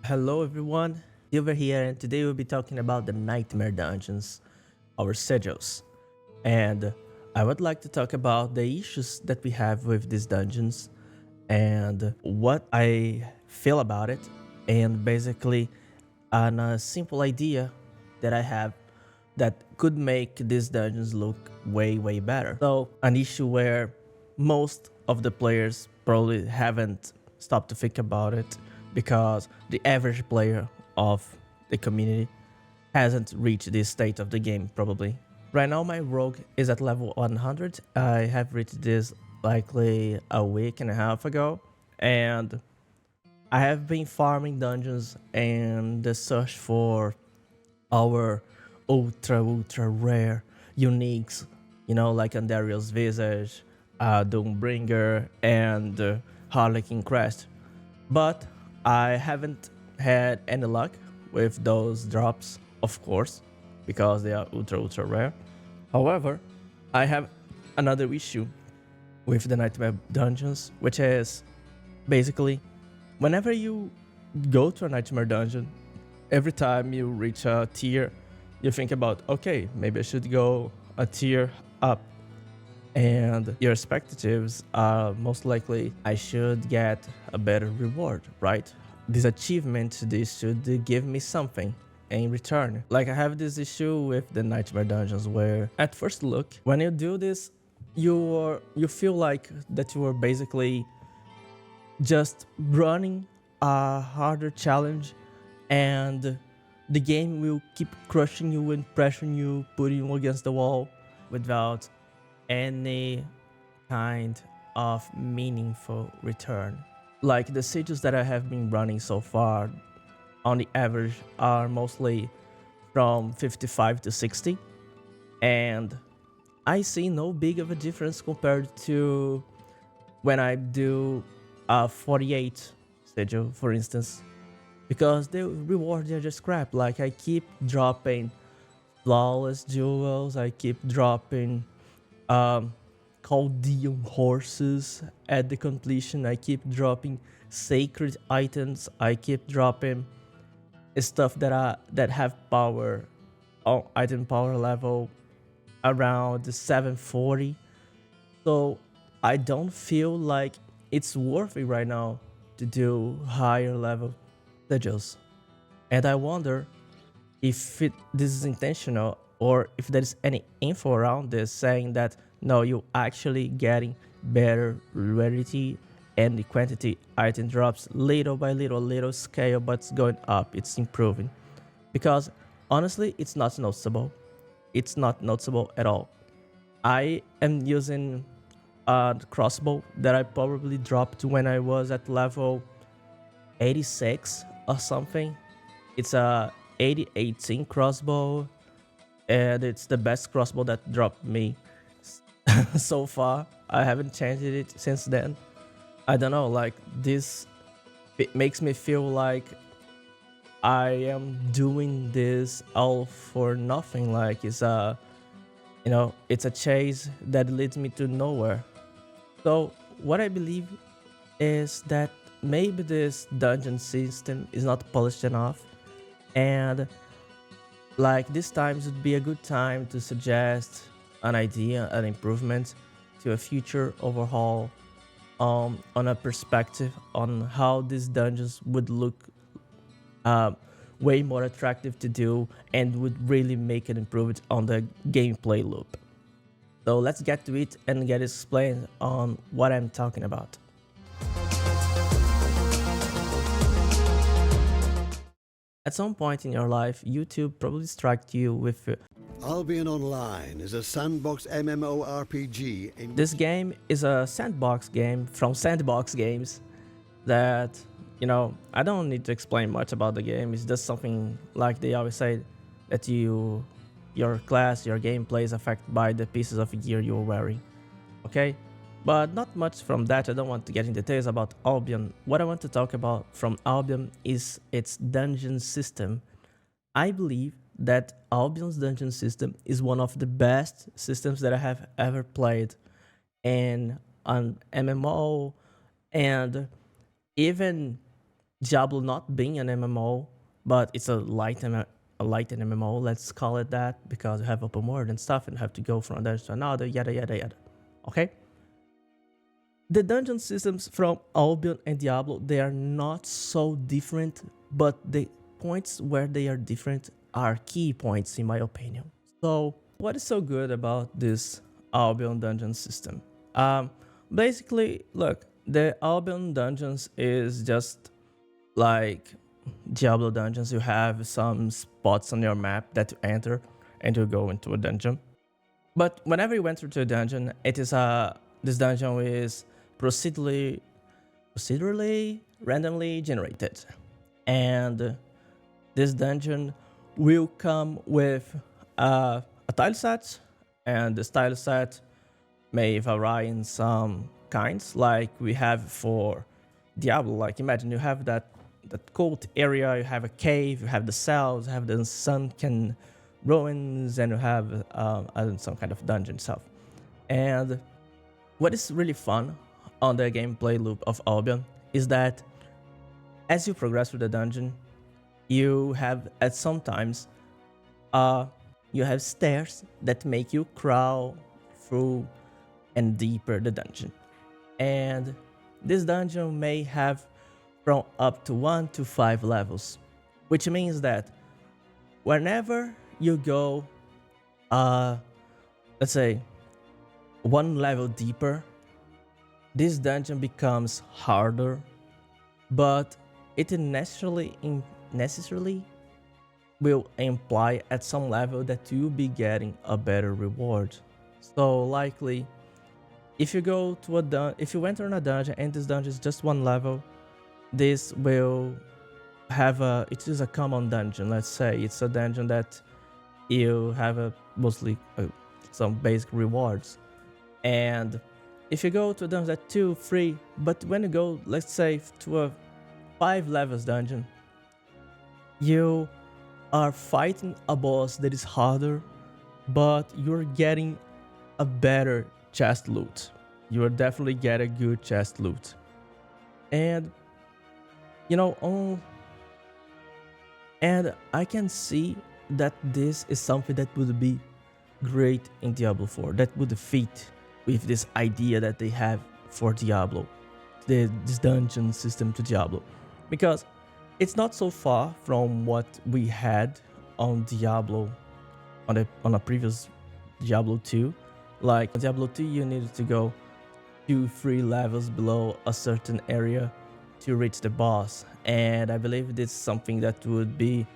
Hello everyone, Silver here, and today we'll be talking about the Nightmare Dungeons, our sigils. And I would like to talk about the issues that we have with these dungeons and what I feel about it, and basically on a simple idea that I have that could make these dungeons look way better. So an issue where most of the players probably haven't stopped to think about it because the average player of the community hasn't reached this state of the game probably. Right now my rogue is at level 100. I have reached this likely a week and a half ago, and I have been farming dungeons and the search for our ultra rare uniques, like Andariel's Visage, Doombringer, and Harlequin Crest. But I haven't had any luck with those drops, of course, because they are ultra rare. However, I have another issue with the Nightmare Dungeons, which is basically whenever you go to a Nightmare Dungeon, every time you reach a tier, you think about, okay, maybe I should go a tier up. And your expectations are most likely, I should get a better reward, right? This achievement, this should give me something in return. Like I have this issue with the Nightmare Dungeons where at first look, when you do this, you feel like that you are basically just running a harder challenge, and the game will keep crushing you and pressuring you, putting you against the wall without any kind of meaningful return. Like the sigils that I have been running so far on the average are mostly from 55 to 60, and I see no big of a difference compared to when I do a 48 sigil, for instance, because the rewards are just crap. Like I keep dropping flawless jewels, I keep dropping Chaldean horses at the completion, I keep dropping sacred items, I keep dropping stuff that have power, item power level around 740. So I don't feel like it's worth it right now to do higher level sigils. And I wonder if this is intentional, or if there is any info around this saying that no, you're actually getting better rarity and the quantity item drops little by little scale, but it's going up, it's improving. Because honestly, it's not noticeable. It's not noticeable at all. I am using a crossbow that I probably dropped when I was at level 86 or something. It's a 8018 crossbow, and it's the best crossbow that dropped me so far. I haven't changed it since then. I don't know, like this, it makes me feel like I am doing this all for nothing. Like it's a chase that leads me to nowhere. So what I believe is that maybe this dungeon system is not polished enough, and like this times would be a good time to suggest an idea, an improvement to a future overhaul, on a perspective on how these dungeons would look uh, way more attractive to do and would really make an improvement on the gameplay loop. So let's get to it and get explained on what I'm talking about. At some point in your life, YouTube probably struck you with Albion Online is a sandbox MMORPG in this game is a sandbox game from Sandbox Games that, I don't need to explain much about the game. It's just something like they always say that your class, your gameplay is affected by the pieces of gear you're wearing. Okay? But not much from that. I don't want to get in details about Albion. What I want to talk about from Albion is its dungeon system. I believe that Albion's dungeon system is one of the best systems that I have ever played in an MMO, and even Diablo not being an MMO, but it's a light MMO, let's call it that, because you have open world and stuff and have to go from there to another, yada yada yada. Okay? The dungeon systems from Albion and Diablo, they are not so different, but the points where they are different are key points in my opinion. So, what is so good about this Albion dungeon system? Basically, look, the Albion dungeons is just like Diablo dungeons. You have some spots on your map that you enter and you go into a dungeon. But whenever you enter to a dungeon, it is this dungeon is procedurally randomly generated, and this dungeon will come with a tile set, and this tile set may vary in some kinds, like we have for Diablo. Like imagine you have that cult area, you have a cave, you have the cells, you have the sunken ruins, and you have some kind of dungeon itself. And what is really fun on the gameplay loop of Albion is that as you progress through the dungeon, you have at sometimes you have stairs that make you crawl through and deeper the dungeon. And this dungeon may have from up to 1 to 5 levels, which means that whenever you go, let's say, one level deeper, this dungeon becomes harder, but it necessarily will imply at some level that you'll be getting a better reward. So likely, if you go to if you enter in a dungeon and this dungeon is just one level, this will have it is a common dungeon. Let's say it's a dungeon that you have mostly some basic rewards. And if you go to a dungeon at 2, 3, but when you go, let's say, to a 5 levels dungeon, you are fighting a boss that is harder, but you're getting a better chest loot. You will definitely get a good chest loot. And and I can see that this is something that would be great in Diablo 4, that would fit with this idea that they have for Diablo, this dungeon system to Diablo, because it's not so far from what we had on Diablo, on a previous Diablo 2. Like Diablo 2, you needed to go 2-3 levels below a certain area to reach the boss, and I believe this is something that would be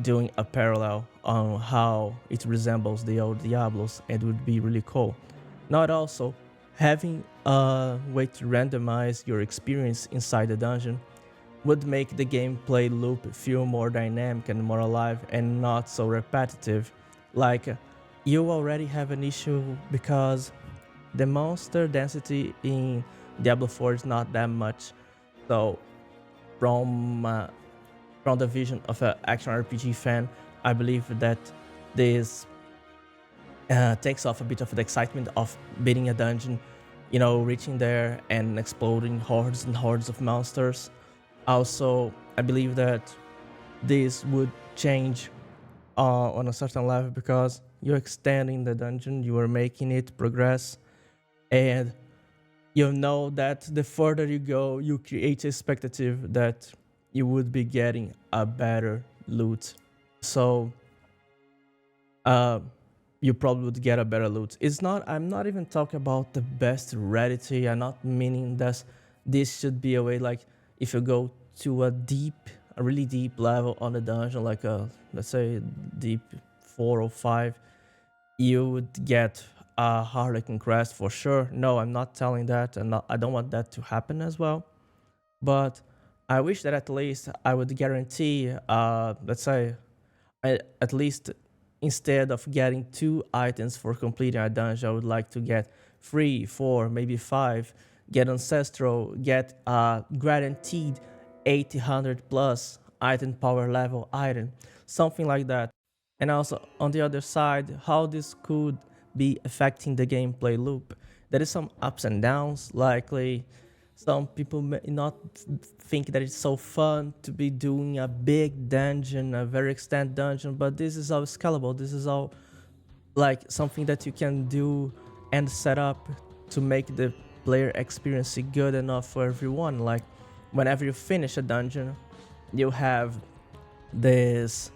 doing a parallel on how it resembles the old Diablos, and would be really cool. Not also having a way to randomize your experience inside the dungeon would make the gameplay loop feel more dynamic and more alive and not so repetitive. Like you already have an issue because the monster density in Diablo 4 is not that much. So from the vision of an action RPG fan, I believe that this takes off a bit of the excitement of beating a dungeon, reaching there and exploding hordes and hordes of monsters. Also, I believe that this would change on a certain level because you're extending the dungeon, you are making it progress, and you know that the further you go, you create a expectative that you would be getting a better loot. So you probably would get a better loot. I'm not even talking about the best rarity. I'm not meaning that this should be a way, like if you go to a really deep level on the dungeon, like let's say deep 4 or 5, you would get a Harlequin crest for sure. No, I'm not telling that, and I don't want that to happen as well. But I wish that at least I would guarantee, let's say, at least instead of getting 2 items for completing a dungeon, I would like to get 3, 4, maybe 5. Get ancestral, get guaranteed 800 plus item power level item, something like that. And also on the other side, how this could be affecting the gameplay loop. There is some ups and downs, likely Some people may not think that it's so fun to be doing a big dungeon, a very extended dungeon, but this is all scalable. This is all like something that you can do and set up to make the player experience good enough for everyone. Like whenever you finish a dungeon, you have this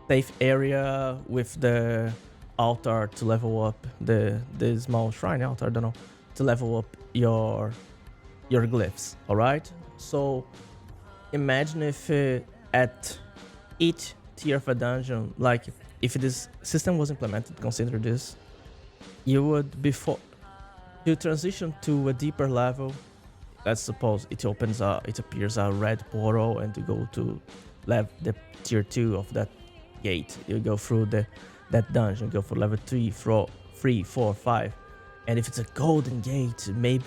safe area with the altar to level up the small shrine altar, I don't know, to level up your glyphs. All right, so imagine if at each tier of a dungeon, like if this system was implemented, consider this, you would before you transition to a deeper level. Let's suppose it appears a red portal, and to go to the tier 2 of that gate, you go through that dungeon, go for level 3, 4, 5, and if it's a golden gate, maybe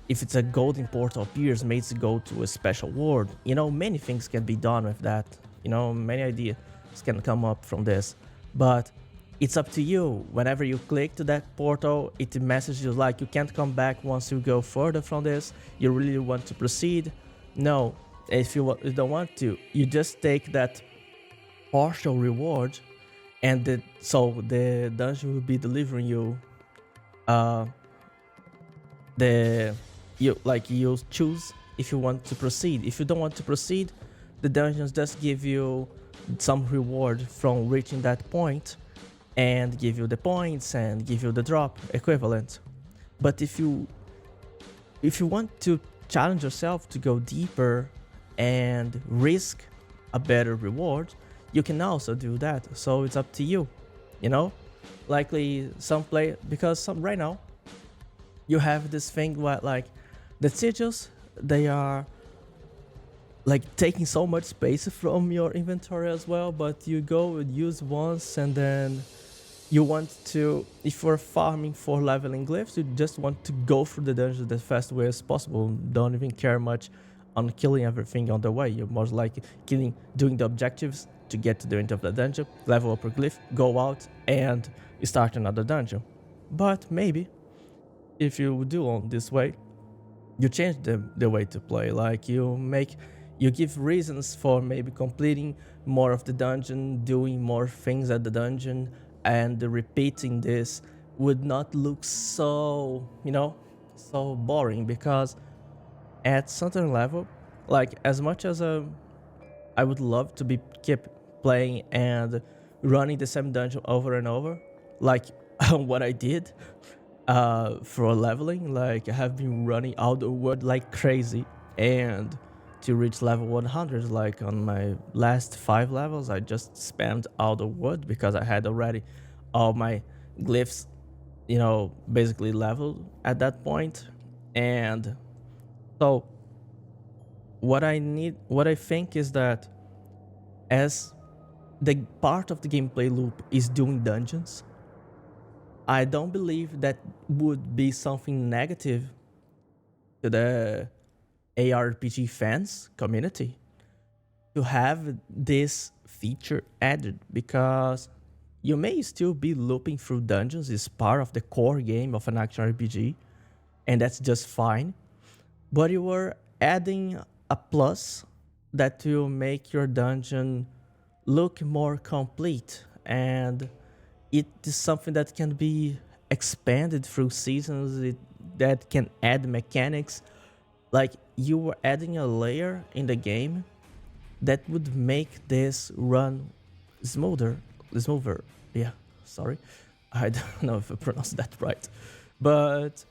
if it's a golden portal appears, maybe to go to a special world. You know, many things can be done with that. You know, many ideas can come up from this, but it's up to you. Whenever you click to that portal, it messages you like you can't come back once you go further from this. You really want to proceed? No. If you don't want to, you just take that partial reward, and so the dungeon will be delivering you uh the you choose if you want to proceed. If you don't want to proceed, the dungeons just give you some reward from reaching that point, and give you the points and give you the drop equivalent. But if you want to challenge yourself to go deeper and risk a better reward, you can also do that. So it's up to you, you know. Likely some play, because some right now you have this thing where like the sigils, they are like taking so much space from your inventory as well, but you go and use once, and then you want to, if you're farming for leveling glyphs, you just want to go through the dungeon the fast way as possible. Don't even care much on killing everything on the way. You're more like doing the objectives to get to the end of the dungeon, level up your glyph, go out, and start another dungeon. But maybe if you do on this way, you change the way to play. Like you give reasons for maybe completing more of the dungeon, doing more things at the dungeon, and repeating this would not look so, so boring. Because at certain level, like as much as I would love to be keep playing and running the same dungeon over and over, like what I did for leveling, like I have been running out the world like crazy, and to reach level 100, like on my last 5 levels, I just spammed out the wood because I had already all my glyphs, basically leveled at that point. And so what I think is that as the part of the gameplay loop is doing dungeons, I don't believe that would be something negative to the ARPG fans community to have this feature added, because you may still be looping through dungeons. It's part of the core game of an action RPG, and that's just fine. But you are adding a plus that will make your dungeon look more complete, and it is something that can be expanded through seasons. That can add mechanics. Like you were adding a layer in the game that would make this run smoother. Yeah, sorry, I don't know if I pronounced that right. But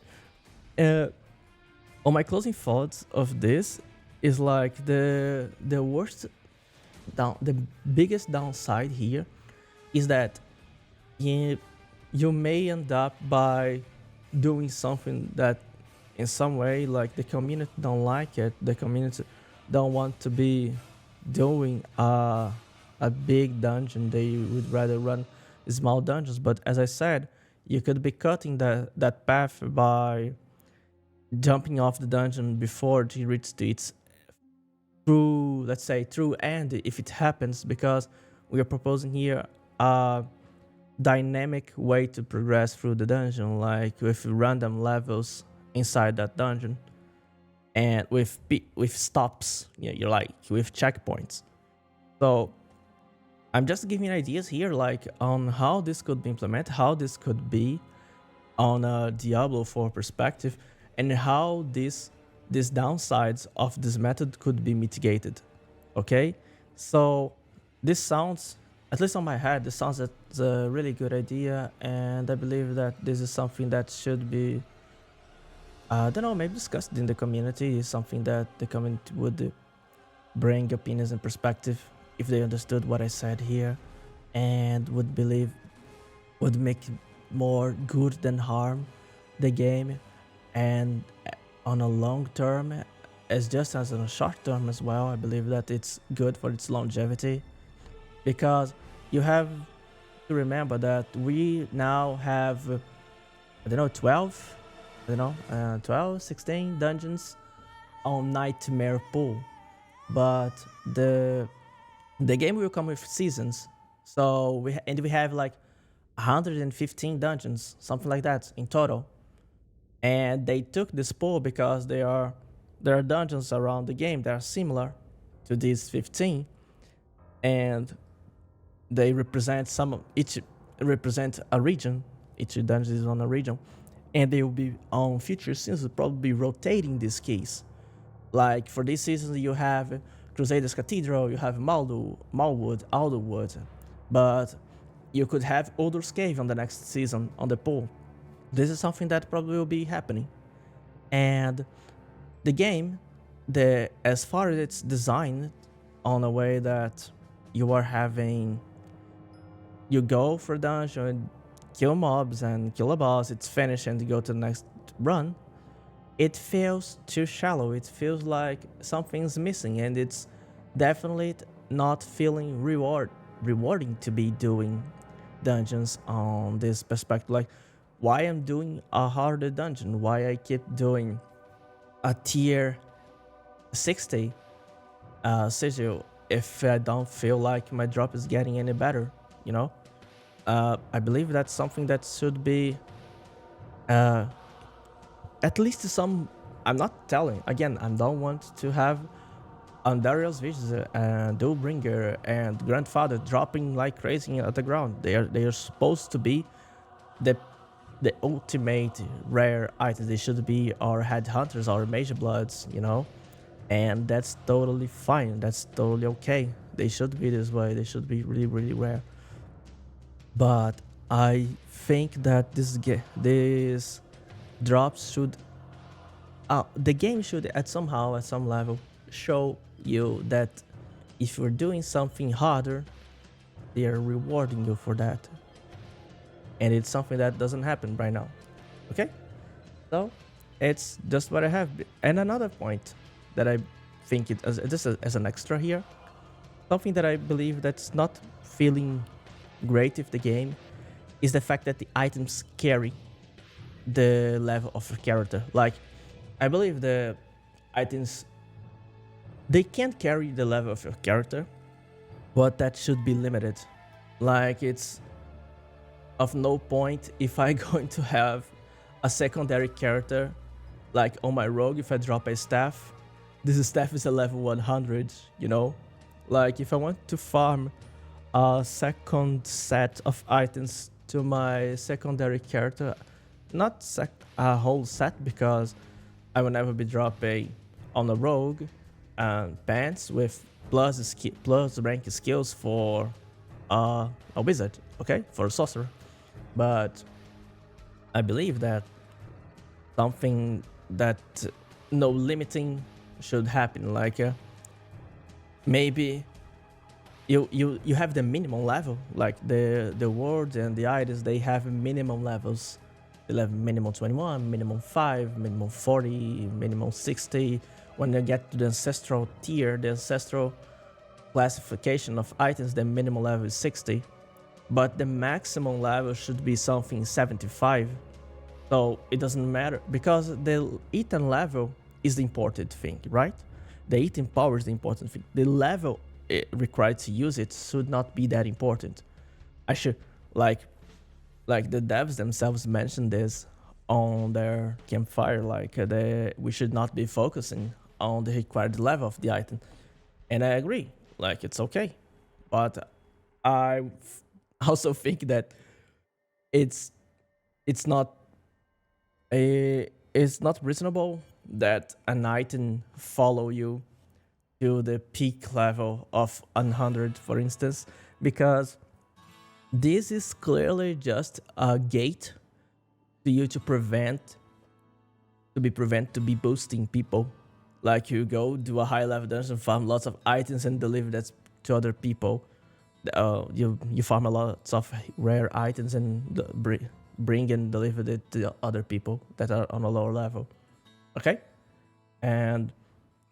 on my closing thoughts of this is like the biggest downside here is that you may end up by doing something that in some way, like, the community don't like it. The community don't want to be doing a big dungeon. They would rather run small dungeons. But as I said, you could be cutting that path by jumping off the dungeon before it reaches to its true end, if it happens, because we are proposing here a dynamic way to progress through the dungeon, like with random levels inside that dungeon. and with stops, you're like with checkpoints. So I'm just giving ideas here, like on how this could be implemented, how this could be on a Diablo 4 perspective, and how these downsides of this method could be mitigated. Okay, so this sounds, at least on my head, this sounds like a really good idea, and I believe that this is something that should be, I don't know, maybe discussed in the community. Is something that the community would bring opinions and perspective if they understood what I said here, and would make more good than harm the game, and on a long term, as just as on a short term as well. I believe that it's good for its longevity, because you have to remember that we now have, I don't know, 12, I don't know, 12, 16 dungeons on Nightmare Pool, but the game will come with seasons. So we have like 115 dungeons, something like that in total. And they took this pool because there are dungeons around the game that are similar to these 15, and they represent each represent a region. Each dungeon is on a region, and they will be on future seasons, probably rotating this case. Like for this season, you have Crusaders Cathedral, you have Malwood, Alderwood, but you could have Odor's Cave on the next season on the pool. This is something that probably will be happening. And the game, as far as it's designed on a way that you are having, you go for a dungeon, kill mobs and kill a boss, it's finished, and you go to the next run, it feels too shallow. It feels like something's missing, and it's definitely not feeling rewarding to be doing dungeons on this perspective. Like, why I'm doing a harder dungeon, why I keep doing a tier 60 sigil if I don't feel like my drop is getting any better, you know? I believe that's something that should be at least some. I'm not telling, again, I don't want to have Andariel's Visions and Duelbringer and Grandfather dropping like crazy at the ground. They are supposed to be the ultimate rare items. They should be our headhunters, our Mage Bloods, you know? And that's totally fine. That's totally okay. They should be this way. They should be really, really rare. But I think that this drops should, the game should at some level show you that if you're doing something harder, they are rewarding you for that. And it's something that doesn't happen right now. Okay? So it's just what I have. And another point that I think as an extra here, something that I believe that's not feeling great with the game, is the fact that the items carry the level of your character. Like, I believe the items, they can't carry the level of your character, but that should be limited. Like, it's of no point if I'm going to have a secondary character, like on my rogue, if I drop a staff, this staff is a level 100, you know? Like, if I want to farm a second set of items to my secondary character, not a whole set, because I will never be dropping on a rogue pants with plus rank skills for a wizard, okay, for a sorcerer. But I believe that something that no limiting should happen. Like maybe you have the minimum level, like the words and the items, they have minimum levels. They have minimum 21, minimum 5, minimum 40, minimum 60. When you get to the ancestral tier, the ancestral classification of items, the minimum level is 60. But the maximum level should be something 75. So it doesn't matter, because the item level is the important thing, right? The item power is the important thing. The level required to use it should not be that important. I should, like the devs themselves mentioned this on their campfire. Like we should not be focusing on the required level of the item. And I agree. Like it's okay, but also think that it's it's not it's not reasonable that an item follow you to the peak level of 100, for instance, because this is clearly just a gate to you to be boosting people. Like you go do a high level dungeon, farm lots of items and deliver that to other people. You farm a lot of rare items and bring and deliver it to other people that are on a lower level. Okay, and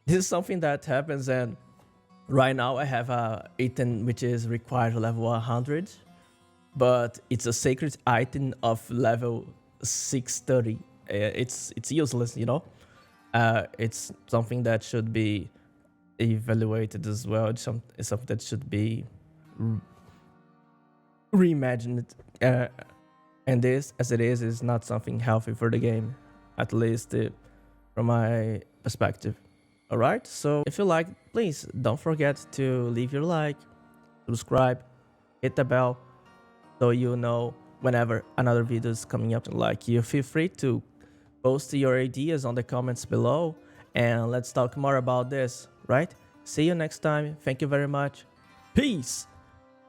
this is something that happens. And right now I have a item which is required level 100, but it's a sacred item of level 630. It's useless, you know. It's something that should be evaluated as well. It's something that should be reimagined. And this, as it is not something healthy for the game, at least from my perspective. All right. So if you like, please don't forget to leave your like, subscribe, hit the bell, so you know whenever another video is coming up. Like, you feel free to post your ideas on the comments below, and let's talk more about this, right? See you next time. Thank you very much. Peace.